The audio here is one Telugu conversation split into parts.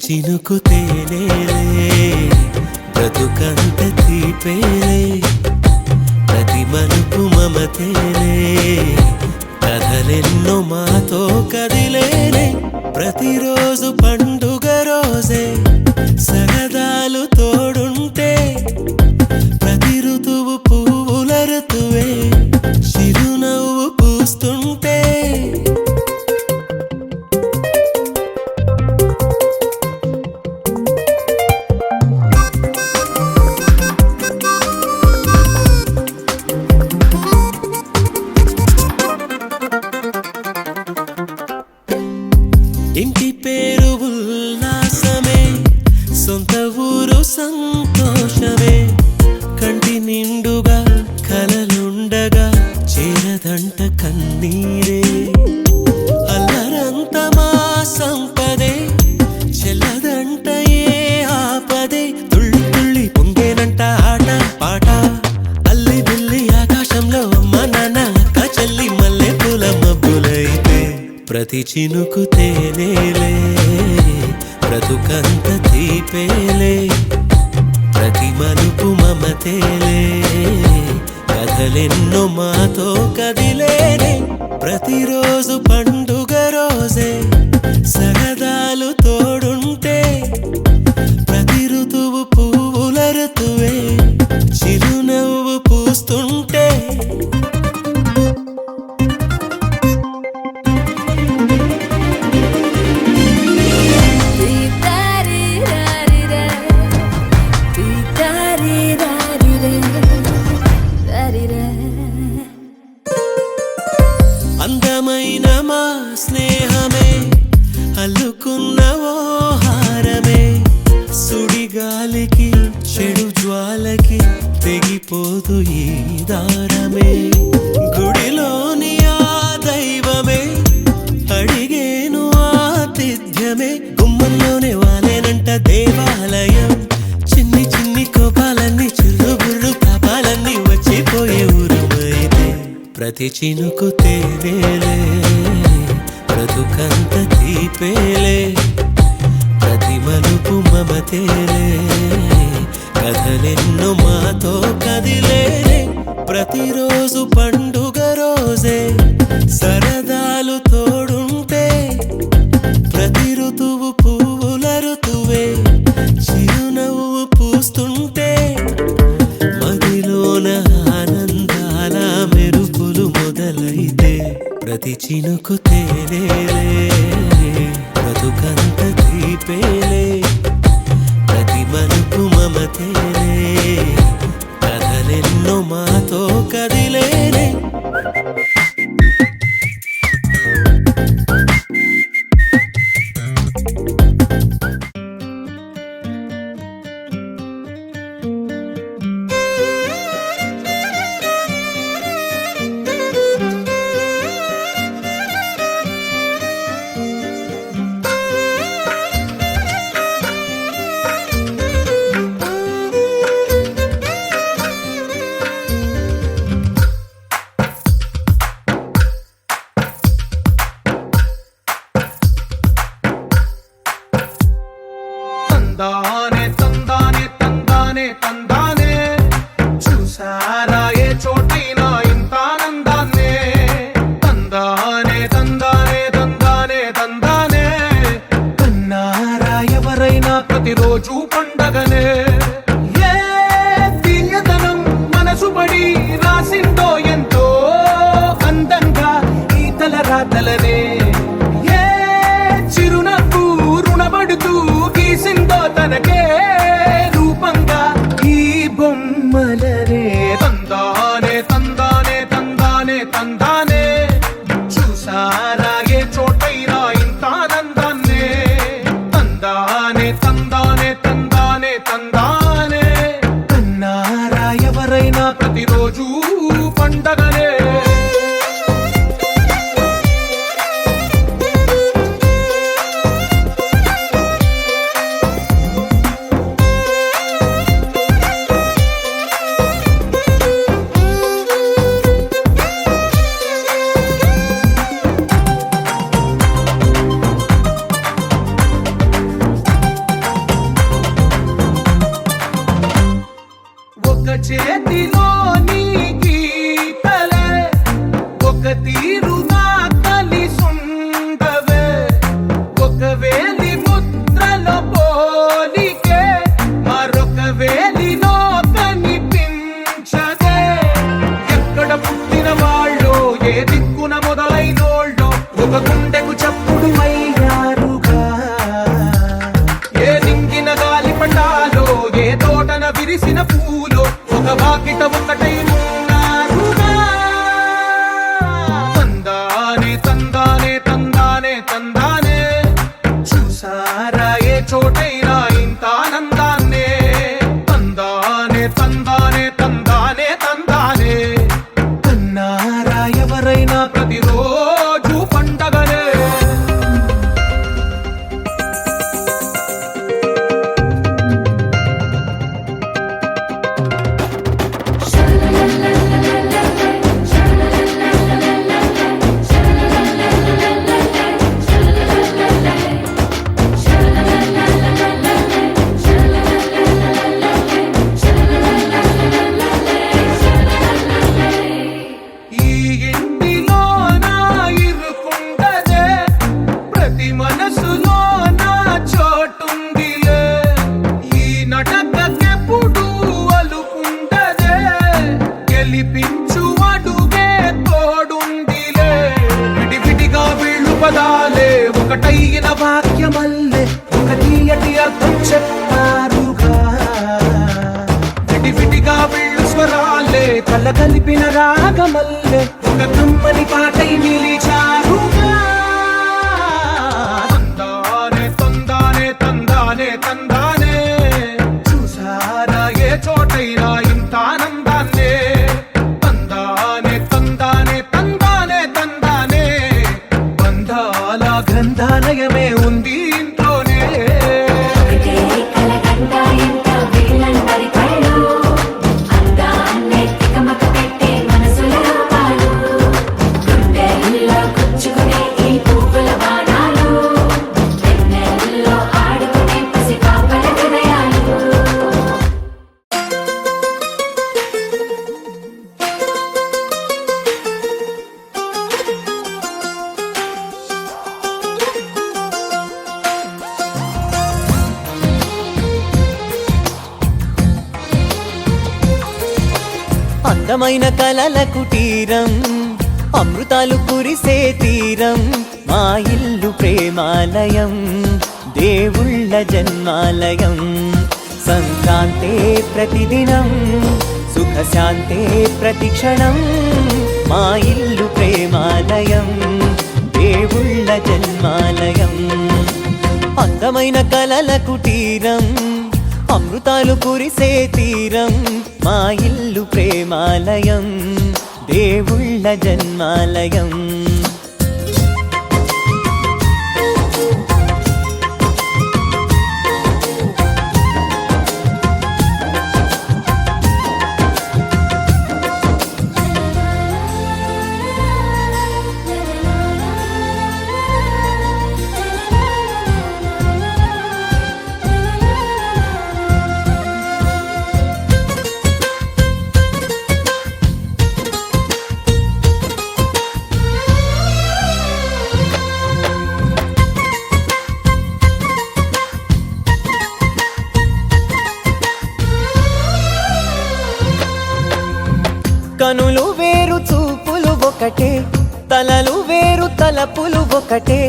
చినుకు తేనేలే బ్రతుకంత తీపేలే ప్రతి మలుపు మమతేలే కథలెన్నో మాతో కదిలేలే ప్రతిరోజు పండుగ రోజే సరదాలు తోడుంటే ప్రతి ఋతువు పువ్వుల ఋతువే చిరునవ్వు పూస్తుంటే ఇంటి పేరు ఉల్లాసమే సొంత ఊరు సంతోషమే కంటి నిండుగా కలలుండగా చేరదంట కన్నీరే అల్లరంత మా సంపదే చెల్లదంట ఏ ఆపదే తుళ్ళి తుళ్ళి పొంగేనంట ఆట పాట అల్లి బిల్లి ఆకాశంలో అమ్మ నాన్న అక్క చెల్లి మల్లె పూల మబ్బులైతే ప్రతి చినుకు తేనేలే బ్రతుకంత తీపేలే ప్రతి మలుపు మమతేలే కథలెన్నో మాతో కదిలేనే ప్రతిరోజు పండుగ రోజే సరదాలు తోడుంటే ప్రతి ఋతువు పువ్వుల ఋతువే చిరునవ్వు పూస్తుంటే అందమైన మా స్నేహమే అల్లుకున్న ఓ హారమే సుడిగాలికి చెడు జ్వాలకి తెగిపోదు ఈ దారమే గుడిలోని ఆ దైవమే అడిగేను ఆతిథ్యమే గుమ్మంలోనే వాలేనంట దేవాలయం చిన్ని చిన్ని కోపాలన్నీ చిల్లుబుర్రు తాపాలన్నీ వచ్చిపోయే ఊరుమైతే ప్రతి చినుకు తేనేలే బ్రతుకంత తీపేలే ప్రతి మలుపు మమతేలే కథలెన్నో మాతో కదిలేలే ప్రతిరోజు పండుగ రోజే సరదాలు తోడుంటే ప్రతి ఋతువు పువ్వుల ఋతువే చిరునవ్వు పూస్తుంటే మదిలోన ఆనందాల మెరుపులు మొదలైతే ప్రతి చినుకు తేనేలే బ్రతుకంత తీపేలే ప్రతి మలుపు మమతేలే కథలెన్నో మాతో కదిలేలే ఒక చేతిలోని గీతలే ఒక తీరుగా కలిసుండవే, ఒక వేలి ముద్రలో పోలికే మరొక వేలిలో కనిపించదే. ఎక్కడ పుట్టిన వాళ్ళో ఏ దిక్కున మొదలైనోళ్ళో ఒక గుండెకు చప్పుడు అయ్యారుగా. ఏ నింగిన గాలి పటాలో ఏ తోటన విరిసిన పూలో ఒక వాకిట ఒకటై ఉన్నారుగా. తందానే తందానే తందానే తందానే, చూసారా ఏ చోటైనా ఇంత ఆనందాన్నే. తందానే తందానే తందానే తందానే, కన్నారా ఎవరైనా ప్రతిరోజు పండగనే. ఈ ఇంటిలో నా ఇరుకుండదే, ప్రతి మనసులో నా చోటుందిలే. ఈ నటకెప్పుడు అలుకుండదే, గెలిపించు అడుగే తోడుందిలే. విడివిడిగా వీళ్ళు పదాలే ఒకటైన వాక్యమల్లే ఒక తీయటి అర్థం చెప్పారుగా. విడివిడిగా వీళ్ళు స్వరాలే కల కలిపిన రాగమల్లే ఒక కమ్మని పాటై నిలిచారుగా. తందానే తందానే తందానే తందానే, చూసారా ఏ చోటైనా ఇంత ఆనందాన్నే. తందానే తందానే తందానే తందానే, బంధాల గ్రంథాలయమే ఉంది ఇంట్లోనే. అందమైన కలల కుటీరం, అమృతాలు కురిసే తీరం, మా ఇల్లు ప్రేమాలయం, దేవుళ్ళ జన్మాలయం. సంక్రాంతే ప్రతిదినం, సుఖశాంతే ప్రతిక్షణం, మా ఇల్లు ప్రేమాలయం, దేవుళ్ళ జన్మాలయం. అందమైన కలల కుటీరం, అమృతాలు కురిసే తీరం, మా ఇల్లు ప్రేమాలయం, దేవుళ్ళ జన్మాలయం. కనులు వేరు చూపులు ఒకటే, తలలు వేరు తలపులు ఒకటే,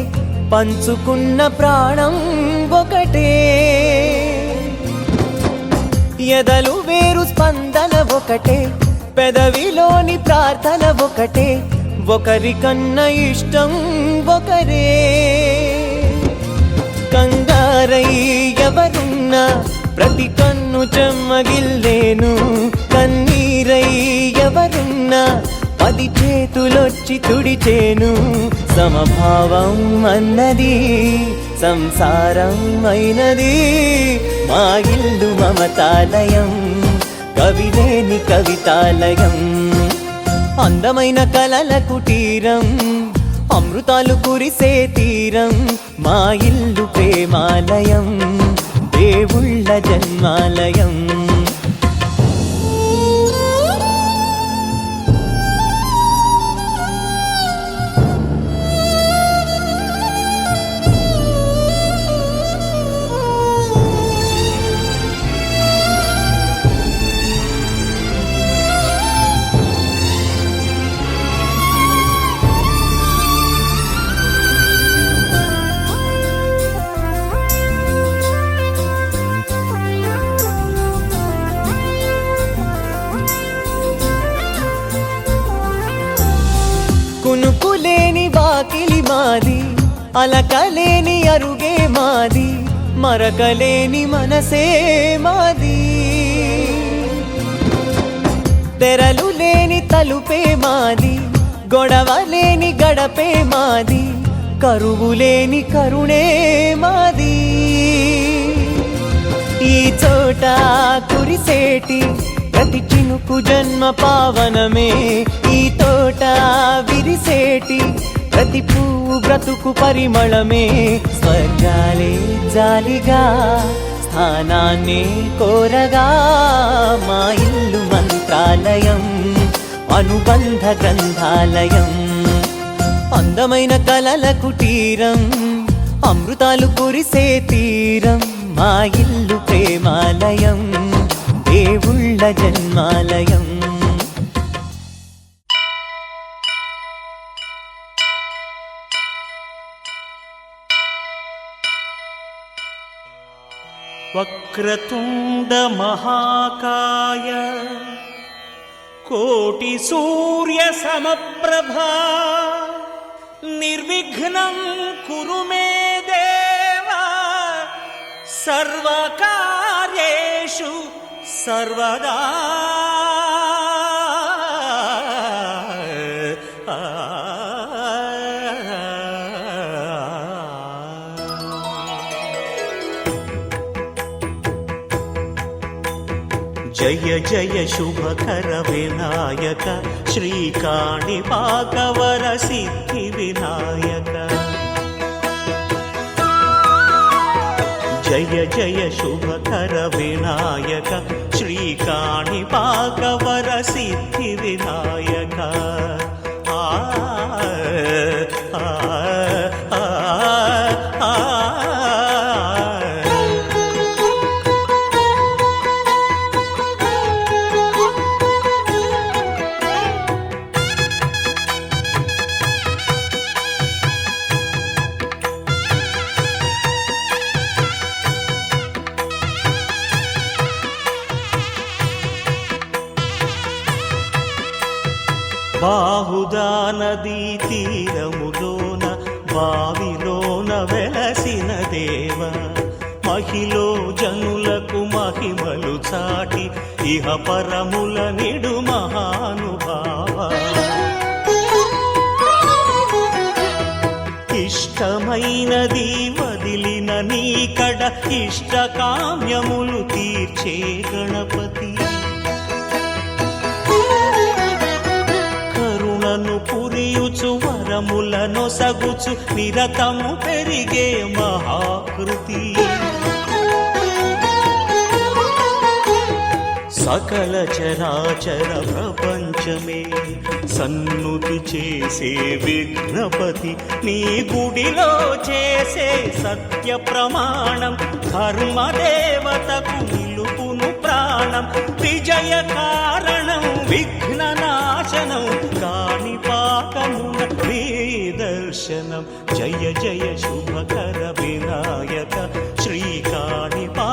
పంచుకున్న ప్రాణం ఒకటే. ఎదలు వేరు స్పందన ఒకటే, పెదవిలోని ప్రార్థన ఒకటే, ఒకరికన్నా ఇష్టం ఒకరే. కంగారై ఎవరున్నా ప్రతి కన్ను చెమ్మగిల్లేను, కన్నీరై ఎవరున్నా 10 చేతులొచ్చి తుడిచేను. సమభావం అన్నది సంసారం అయినది, మా ఇల్లు మమతాలయం, కవిలేని కవితాలయం. అందమైన కలల కుటీరం, అమృతాలు కురిసే తీరం, మా ఇల్లు ప్రేమాలయం, దేవుళ్ళ జన్మాలయం. మాది, అలకలేని అరుగే మాది, మరకలేని మనసే మాది. తెరలు లేని తలుపే మాది, గొడవ లేని గడపే మాది, కరువు లేని కరుణే మాది. ఈ చోట కురిసేటి ప్రతి చినుకు జన్మ పావనమే, ఈ తోట విరిసేటి ప్రతి పువ్వు బ్రతుకు పరిమళమే. స్వర్గాలే జాలిగా స్థానాన్ని కోరగా, మా ఇల్లు మంత్రాలయం, అనుబంధ గ్రంథాలయం, అందమైన కలల కుటీరం, అమృతాలు కురిసే తీరం. మా ఇల్లు ప్రేమాలయం, దేవుళ్ళ జన్మాలయం. వక్రతుండ మహాకాయ కోటి సూర్య సమప్రభా నిర్విఘ్నం కురు మే దేవ సర్వకార్యేషు సర్వదా. జయ జయ శుభకర వినాయక శ్రీకాణిపాకవర సిద్ధి వినాయక. జయ జయ శుభకర వినాయక శ్రీకాణిపాకవర సిద్ధి వినాయక. ఆ ఆ ఆ ఆ బాహుదా నదీ తీరములోన బావిలోన వెలసిన దేవ, మహిలో జనులకు మహిమలు చాటి ఇహ పరముల నిడు మహానుభావ. ఇష్టమైనది వదిలిన నీకడ ఇష్టకామ్యములు తీర్చే గణపతి. పురియుచు వరములను సగుచు నిరతము పెరిగే మహాకృతి. సకల చరాచర ప్రపంచమే సన్నుతి చేసే విఘ్నపతి, నీ గుడిలో చేసే సత్య ప్రమాణం ధర్మదేవతకు నిలుపును ప్రాణం. విజయ కారణం విఘ్న నాశనం కాణిపాకమున నీ దర్శనం. జయ జయ శుభకర వినాయక శ్రీకాణిపాకవర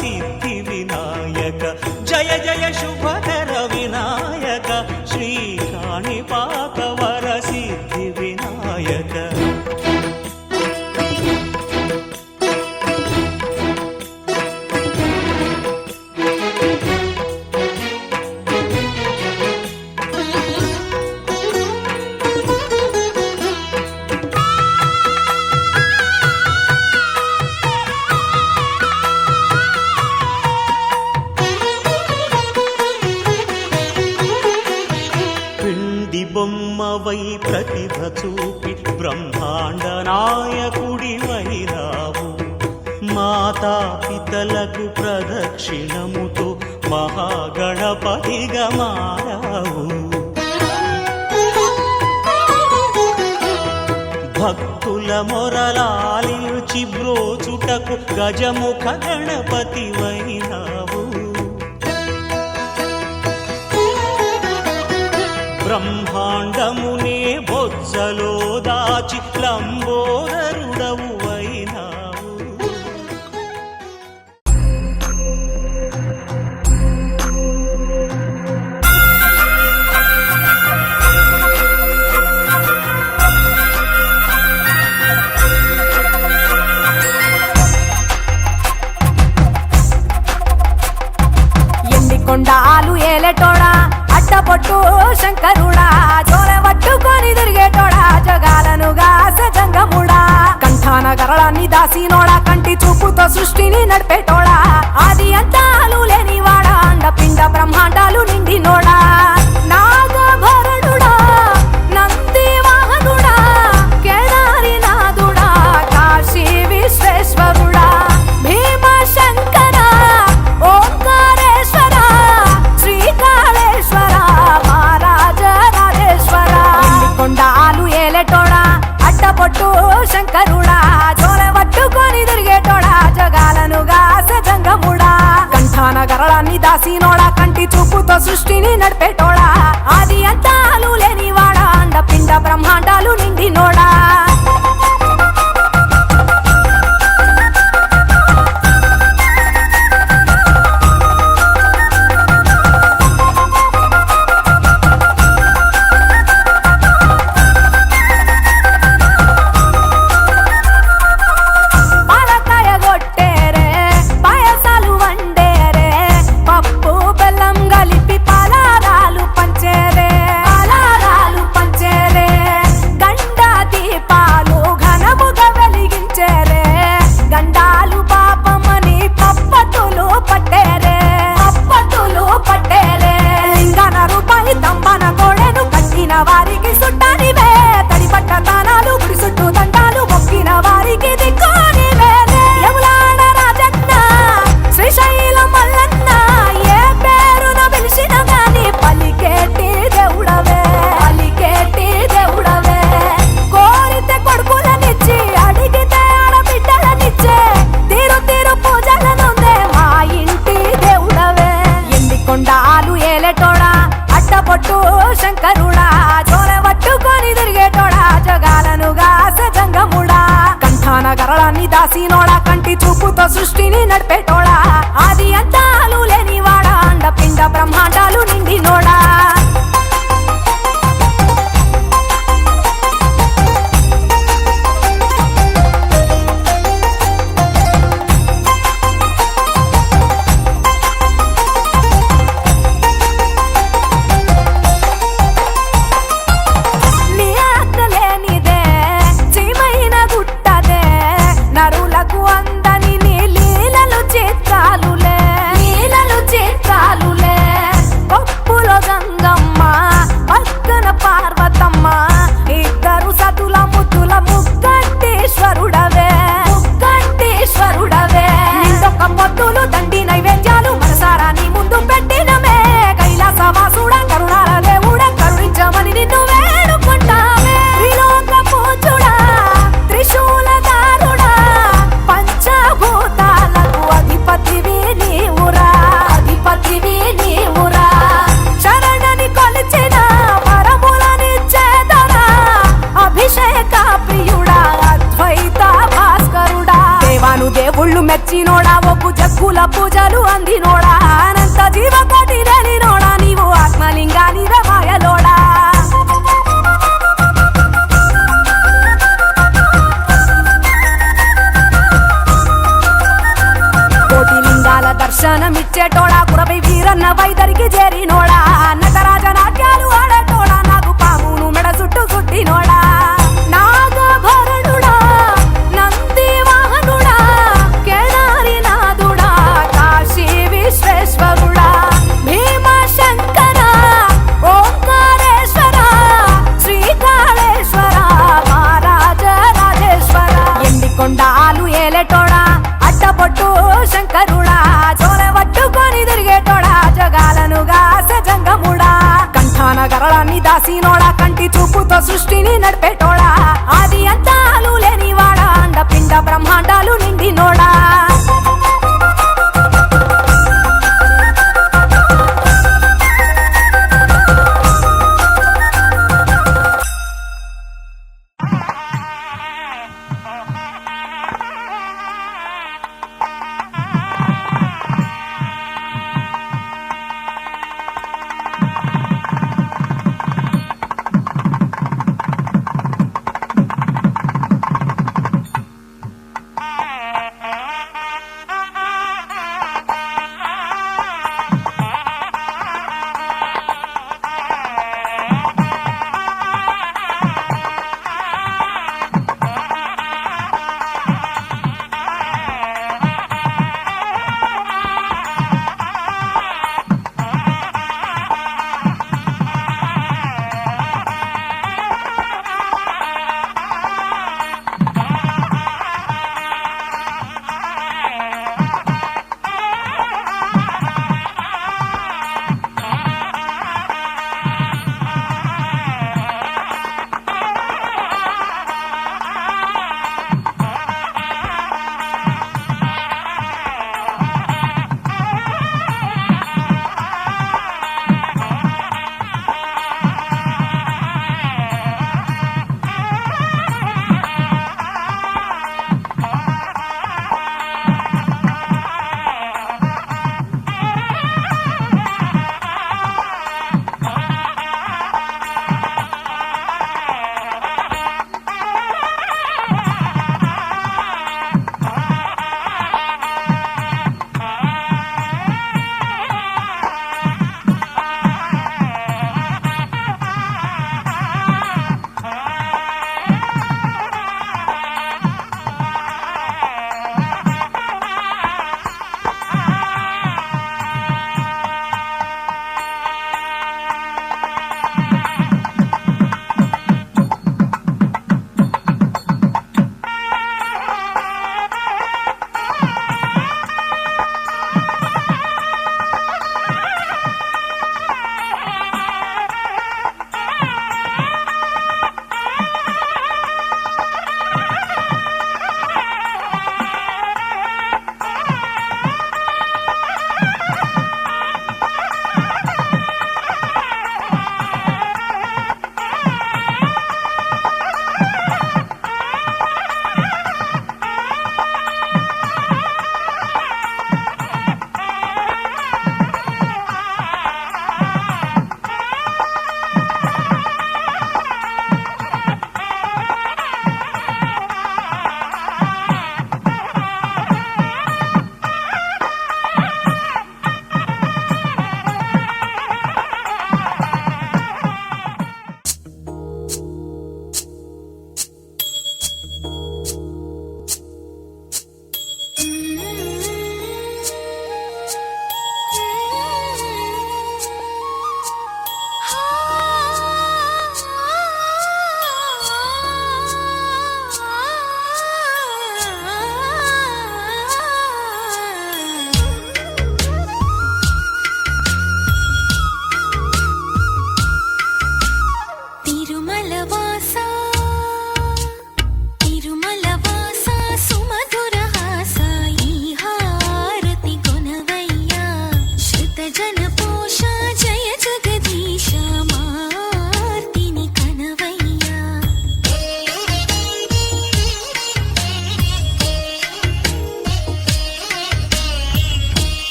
సిద్ధి వినాయక. జయ జయ శుభకర వినాయక శ్రీకాణిపాకవర సిద్ధి వినాయక. బొమ్మవై ప్రతిభ చూపి బ్రహ్మాండ నాయకుడి వైరావు, మాతా పితలకు ప్రదక్షిణముతో మహాగణపతిగా మారావు. భక్తుల మొరలాలించి బ్రోచుటకు గజముఖ గణపతి వైనావు. బ్రహ్మాండమునే బొజ్జలో దాచి లంబోదరుడవు అయినావు. కొండాలు ఏలేటోడా అడ్డపొట్టు శంకరుడా జోల పట్టుకొని తిరిగేటోడా జగాలను గాసె జంగముడా కంఠాన గరళాన్ని దాసినోడా కంటి చూపుతో సృష్టిని నడిపేటోడా ఆది అంతాలు లేనివాడా అండపిండ బ్రహ్మాండాలు నిండినోడా నాగభరణుడా నంది వాహనుడా కేదారి నాథుడా కాశీ విశ్వేశ్వరుడా భీమ శంకర ఓంకారేశ్వర శ్రీకాళేశ్వర మహారాజ రాజేశ్వర కొండాలు ఏలేటోడా అడ్డపొట్టు శంకరుడా జోల పట్టుకొని తిరిగేటోడా జగాలను గాసె జంగముడా కంఠాన గరళాన్ని దాసినోడా కంటి చూపుతో సృష్టిని నడిపేటోడా ఆది అంతాలు లేనివాడా అండపిండ బ్రహ్మాండాలు నిండినోడా వారికి సుట్టానివే తడిపట్ట తానాలు గుడి చుట్టూ దండాలు మొక్కిన వారికి దిక్కునివే యములాడ రాజన్న శ్రీశైలం మల్లన్న ఏ పేరున పిలిచిన గాని పలికేటి దేవుడవే కోరితే కొడుకులనిచ్చి అడిగితే ఆడబిడ్డలనిచ్చే తీరు తీరు పూజలనుందే మా ఇంటి దేవుడవే ఎన్ని కొండాలు ఏలేటోడా అడ్డపొట్టు శంకరుడా జోల పట్టుకొని తిరిగేటోడా జగాలను గాసె జంగముడా కంఠాన గరళాన్ని దాసినోడా కంటి చూపుతో సృష్టిని నడిపేటోడా ఆది అంతాలు లేనివాడా అండపిండ బ్రహ్మాండాలు నిండినోడా దేవుళ్ళు మెచ్చినోడా ఒప్పు జగ్గుల పూజలు అందినోడా అనంత జీవకోటి లేనినోడా నీవు ఆత్మలింగాని మాయలోడా కోటి లింగాల దర్శనమిచ్చేటోడా కురవై వీరన్న వైదరికి చేరినోడా నటరాజ నాట్యాలు ఆడేటోడా నాకు పామును మెడ చుట్టూ చుట్టినోడా నాగభరణుడా నంది వాహనుడా కేదారి నాథుడా కాశీ విశ్వేశ్వరుడా భీమ శంకర ఓంకారేశ్వర శ్రీకాళేశ్వర మహారాజ రాజేశ్వర ఎన్ని కొండాలు ఏలేటోడా అడ్డపొట్టు శంకరుడా జోల పట్టుకొని తిరిగేటోడా జగాలను గాసె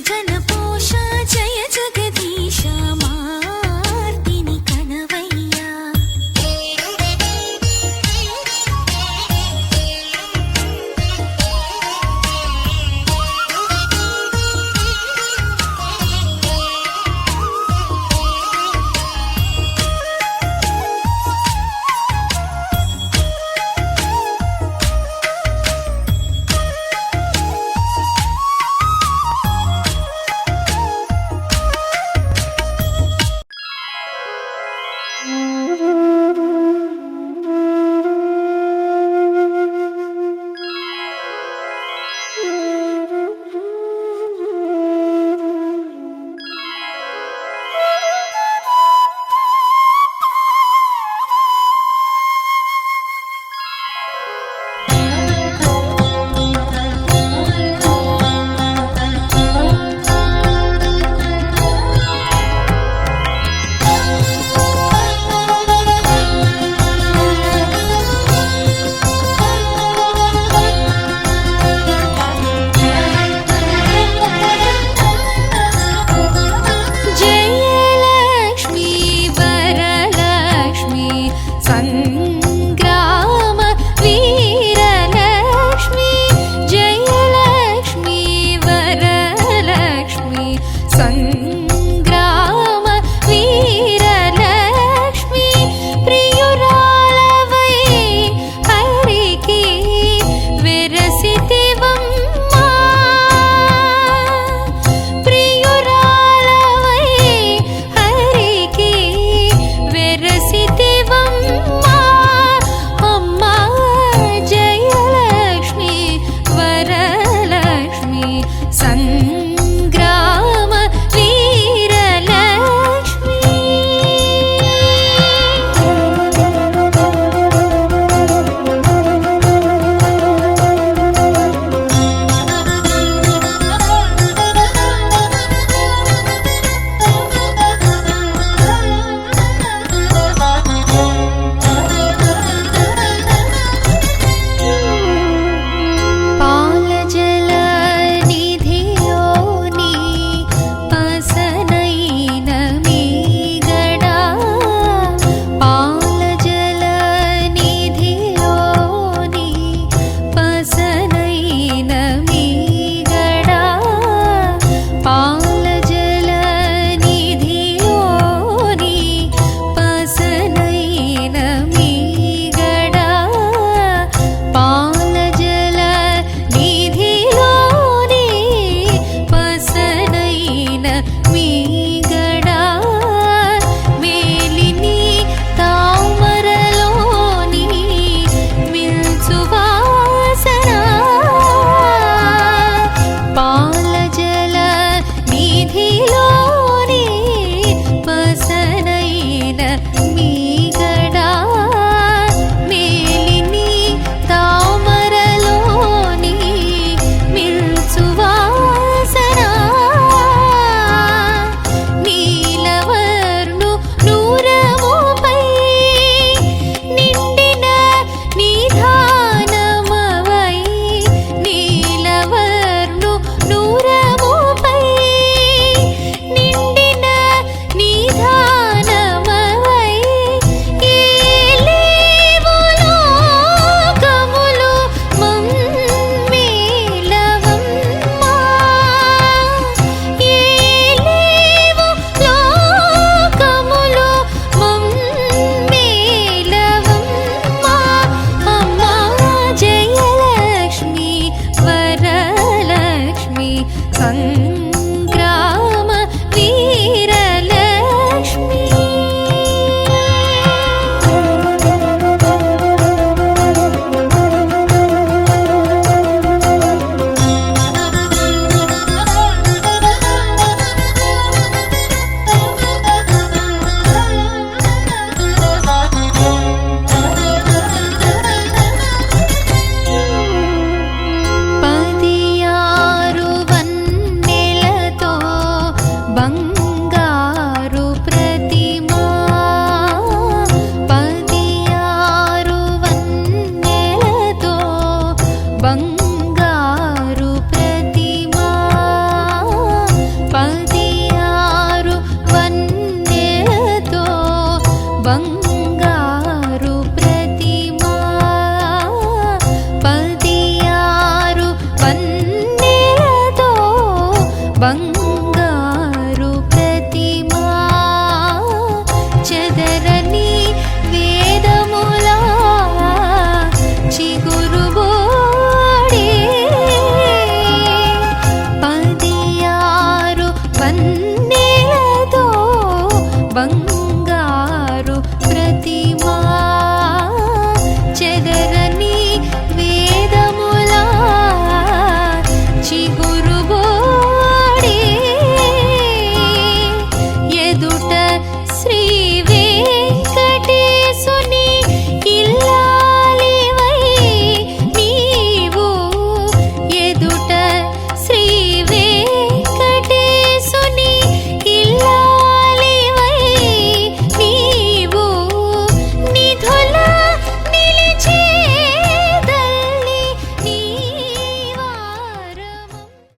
జనపోష జయ జగదీశ మార్తిని కణవయ్యా బంగారు ప్రతిమా చెదరని వేదముల చిగురుబోడే 16 వన్నెలతో బంగారు ప్రతిమా చెదరని వేదముల చిగురుబో